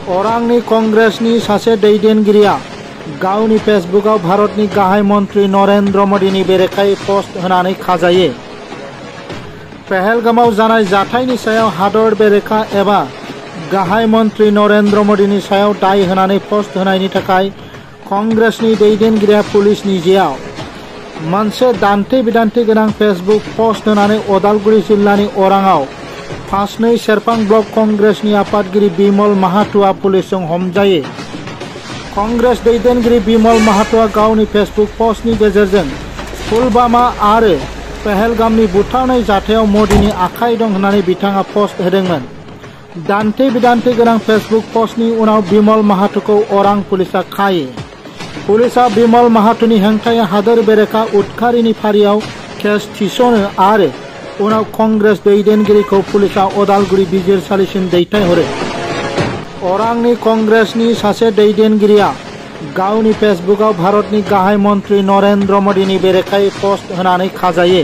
अरांनि कंग्रेसनि सासे दैदेनगिरिया गावनि फेसबुकआव भारतनि गाहाय मन्त्री नरेन्द्र मोदीनि बेरेखायै पस्ट होनानै खाजायो। पहलगामाव जानाय जाथायनि सायाव हादर बेरेखा एबा गाहाय मन्त्री नरेन्द्र मोदीनि सायाव दाय होनानै पस्ट होनायनि थाखाय कंग्रेसनि दैदेनगिरिया पुलिसनि जेआव। मोनसे दान्थे बिदान्थे गोनां फेसबुक पस्ट होनानै उदालगुरि जिल्लानि अरांआव फासनै सेरफां ब्लक कंग्रेसनि आफादगिरि बिमल माहातोआ पुलिसजों हमजायो। कंग्रेस दैदेनगिरि बिमल माहातोआ गावनि फेसबुक पस्टनि गेजेरजों पुलवामा आरो पहलगामनि बुथारनाय जाथायाव मोदीनि आखाइ दं होननानै बिथाङा पस्ट होदोंमोन। दान्थे बिदान्थे गोनां फेसबुक पस्टनि उनाव बिमल माहातोखौ अरां पुलिसा खायो। पुलिसा बिमल माहातोनि हेंथायै हादोर बेरेखा उदखारिनि फारियाव केस थिसनो आरो उनाव कंग्रेस दैदेनगिरिखौ पुलिसा उदालगुरि बिजिरसालिसिम दैथायहरो। अरांनि कंग्रेसनि सासे दैदेनगिरिया गावनि फेसबुकआव भारतनि गाहाय मन्त्री नरेन्द्र मोदीनि बेरेखायै पस्ट होनानै खाजायो।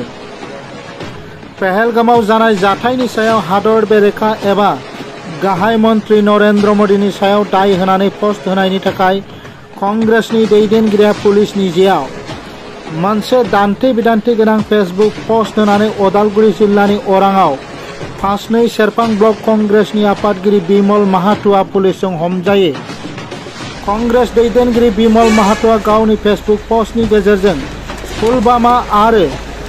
पहलगामाव जानाय जाथायनि सायाव हादर बेरेखा एबा गाहाय मन्त्री नरेन्द्र मोदीनि सायाव दाय होनानै पस्ट होनायनि थाखाय कंग्रेसनि दैदेनगिरिया पुलिसनि जेआव। मोनसे दान्थे बिदान्थे गोनां फेसबुक पस्ट होनानै उदालगुरि जिल्लानि अरांआव फासनै सेरफां ब्लक कंग्रेसनि आफादगिरि बिमल माहातोआ पुलिसजों हमजायो। कंग्रेस दैदेनगिरि बिमल माहातोआ गावनि फेसबुक पस्टनि गेजेरजों पुलवामा आरो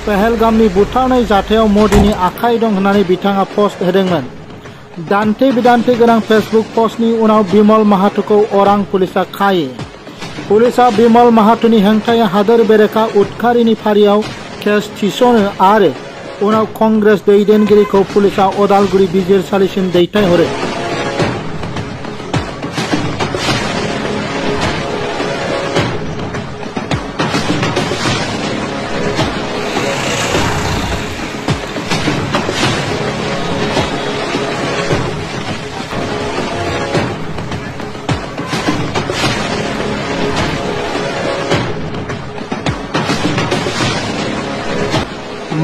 पहलगामनि बुथारनाय जाथायाव मोदीनि आखाइ दं होननानै बिथाङा पस्ट होदोंमोन। दान्थे बिदान्थे गोनां फेसबुक पस्टनि उनाव बिमल माहातोखौ अरां पुलिसा खायो। पुलिसा बिमल माहातोनि हेंथायै हादोर बेरेखा उदखारिनि फारियाव केस थिसनो आरो उनाव कंग्रेस दैदेनगिरिखौ पुलिसा उदालगुरि बिजिरसालिसिम दैथायहरो।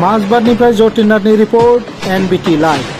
माजबाटनिफ्राय जतिन नाथनि रिपर्ट NBT लाइव।